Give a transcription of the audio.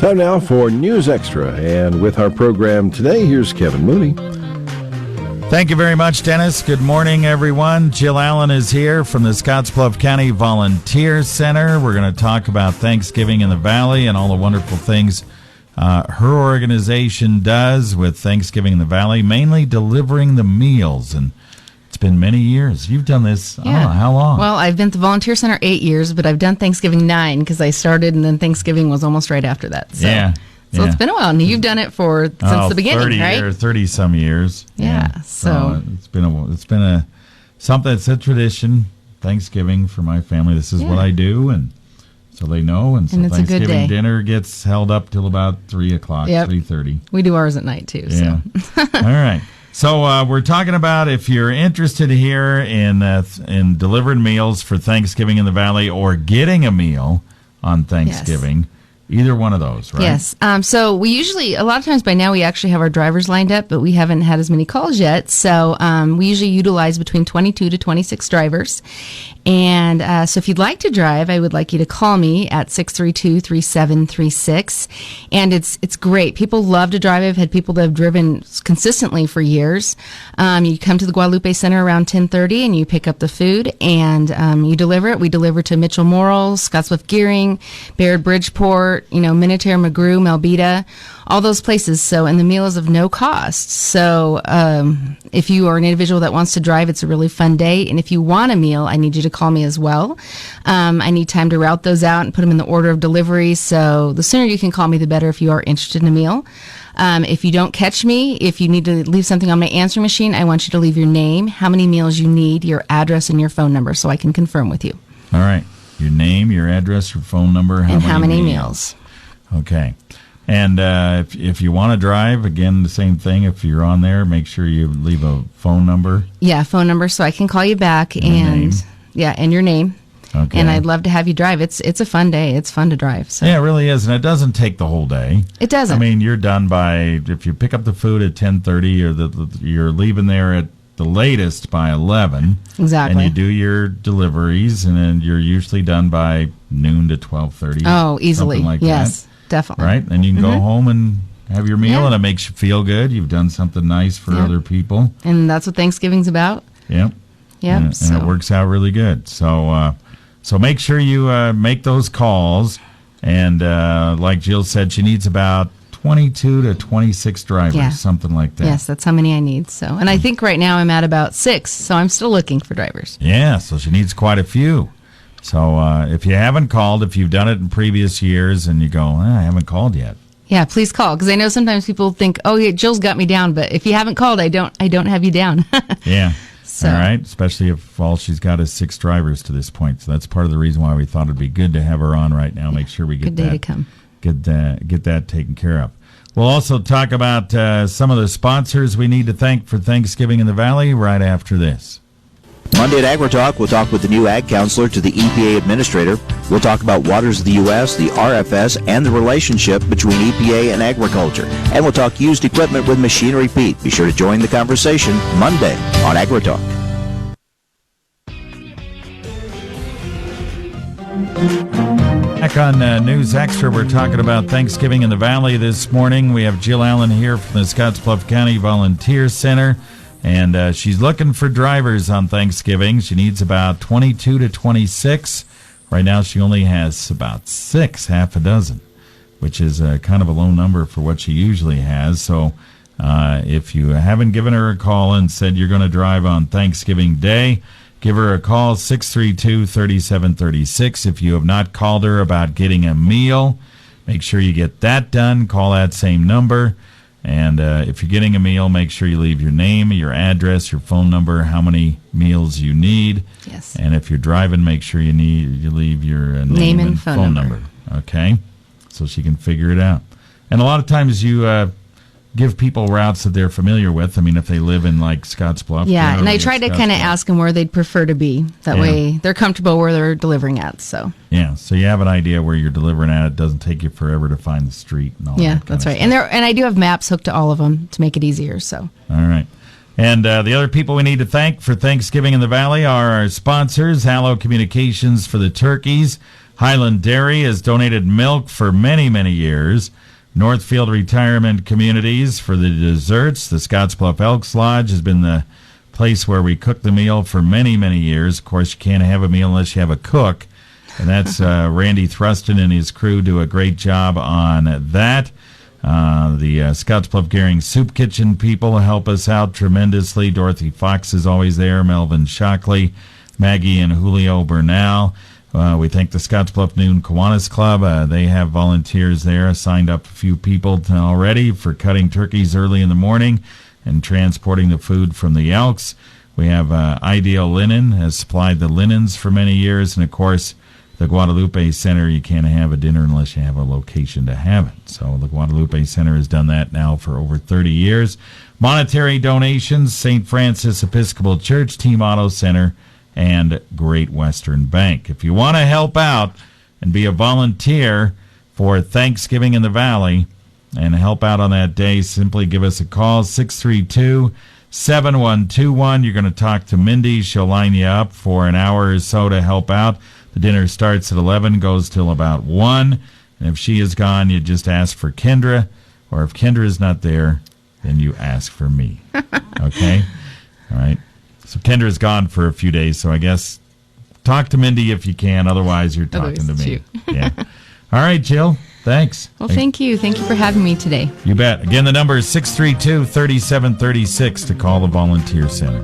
Time now for News Extra, and with our program today, here's Kevin Mooney. Thank you very much, Dennis. Good morning, everyone. Jill Allen is here from the Scottsbluff County Volunteer Center. We're going to talk about Thanksgiving in the Valley and all the wonderful things her organization does with Thanksgiving in the Valley, mainly delivering the meals. And it's been many years. You've done this, I don't know, how long? Well, I've been at the Volunteer Center 8 years, but I've done Thanksgiving 9 because I started, and then Thanksgiving was almost right after that. So. Yeah. So it's been a while, and you've done it since the beginning, right? 30-some years. Yeah. So it's been it's a tradition. Thanksgiving for my family. This is what I do, and so they know. And so it's a good day. Thanksgiving dinner gets held up till about 3 o'clock, 3:30. We do ours at night too. Yeah. So. All right. So we're talking about if you're interested here in delivering meals for Thanksgiving in the Valley or getting a meal on Thanksgiving. Yes. Either one of those, right? Yes. So we usually, a lot of times by now, we actually have our drivers lined up, but we haven't had as many calls yet. So we usually utilize between 22 to 26 drivers. And so if you'd like to drive, I would like you to call me at 632-3736. And it's great. People love to drive. I've had people that have driven consistently for years. You come to the Guadalupe Center around 10:30 and you pick up the food and you deliver it. We deliver to Mitchell Morrill, Scottsbluff Gearing, Baird Bridgeport, Minutair, McGrew, Melbeta, all those places. So, and the meal is of no cost. So, if you are an individual that wants to drive, it's a really fun day. And if you want a meal, I need you to call me as well. I need time to route those out and put them in the order of delivery. So the sooner you can call me, the better if you are interested in a meal. If you don't catch me, if you need to leave something on my answering machine, I want you to leave your name, how many meals you need, your address, and your phone number so I can confirm with you. All right. Your name, your address, your phone number, how many meals. Okay. And if you want to drive, again, the same thing. If you're on there, make sure you leave a phone number. Yeah, phone number so I can call you back. And your name. Okay. And I'd love to have you drive. It's a fun day. It's fun to drive. So. Yeah, it really is. And it doesn't take the whole day. It doesn't. I mean, you're done by, if you pick up the food at 10:30, or you're leaving there at the latest by 11. Exactly. And you do your deliveries, and then you're usually done by noon to 12:30. Oh, easily. Something like yes, that. Definitely. Right? And you can go home and have your meal, and it makes you feel good. You've done something nice for other people. And that's what Thanksgiving's about. Yep. Yep. And it works out really good. So make sure you make those calls. And like Jill said, she needs about 22 to 26 drivers, something like that. Yes, that's how many I need. So, and I think right now I'm at about 6, so I'm still looking for drivers. Yeah, so she needs quite a few. So if you haven't called, if you've done it in previous years and you go, I haven't called yet. Yeah, please call, because I know sometimes people think, oh, yeah, Jill's got me down, but if you haven't called, I don't have you down. Yeah. So. All right, especially if all she's got is 6 drivers to this point. So that's part of the reason why we thought it'd be good to have her on right now. Make sure we get good day to come. Get that taken care of. We'll also talk about some of the sponsors we need to thank for Thanksgiving in the Valley right after this. Monday at AgriTalk, we'll talk with the new ag counselor to the EPA administrator. We'll talk about waters of the U.S., the RFS, and the relationship between EPA and agriculture. And we'll talk used equipment with Machinery Pete. Be sure to join the conversation Monday on AgriTalk. Back on News Extra, we're talking about Thanksgiving in the Valley this morning. We have Jill Allen here from the Scottsbluff County Volunteer Center. And she's looking for drivers on Thanksgiving. She needs about 22 to 26. Right now she only has about 6, half a dozen, which is kind of a low number for what she usually has. So if you haven't given her a call and said you're going to drive on Thanksgiving Day, give her a call, 632-3736. If you have not called her about getting a meal, make sure you get that done. Call that same number. And if you're getting a meal, make sure you leave your name, your address, your phone number, how many meals you need. Yes. And if you're driving, make sure you leave your name and phone number. Okay? So she can figure it out. And a lot of times you give people routes that they're familiar with. I mean, if they live in, like, Scottsbluff. Yeah, and I try to kind of ask them where they'd prefer to be. That way they're comfortable where they're delivering at. So yeah, so you have an idea where you're delivering at. It doesn't take you forever to find the street and all that. Yeah, that's right. And I do have maps hooked to all of them to make it easier. So all right. And the other people we need to thank for Thanksgiving in the Valley are our sponsors, Hallow Communications for the turkeys, Highland Dairy has donated milk for many, many years. Northfield Retirement Communities for the desserts. The Scottsbluff Elks Lodge has been the place where we cook the meal for many, many years. Of course, you can't have a meal unless you have a cook. And that's Randy Thruston and his crew do a great job on that. The Scottsbluff Gearing Soup Kitchen people help us out tremendously. Dorothy Fox is always there. Melvin Shockley, Maggie and Julio Bernal. We thank the Scottsbluff Noon Kiwanis Club. They have volunteers there. Signed up a few people already for cutting turkeys early in the morning and transporting the food from the Elks. We have Ideal Linen has supplied the linens for many years. And, of course, the Guadalupe Center, you can't have a dinner unless you have a location to have it. So the Guadalupe Center has done that now for over 30 years. Monetary donations, St. Francis Episcopal Church, Team Auto Center, and Great Western Bank. If you want to help out and be a volunteer for Thanksgiving in the Valley and help out on that day, simply give us a call, 632-7121. You're going to talk to Mindy. She'll line you up for an hour or so to help out. The dinner starts at 11, goes till about 1. And if she is gone, you just ask for Kendra. Or if Kendra is not there, then you ask for me. Okay? All right. So Kendra's gone for a few days, so I guess talk to Mindy if you can. Otherwise, you're talking to me. Yeah. All right, Jill. Thanks. Well, thank you. Thank you for having me today. You bet. Again, the number is 632-3736 to call the Volunteer Center.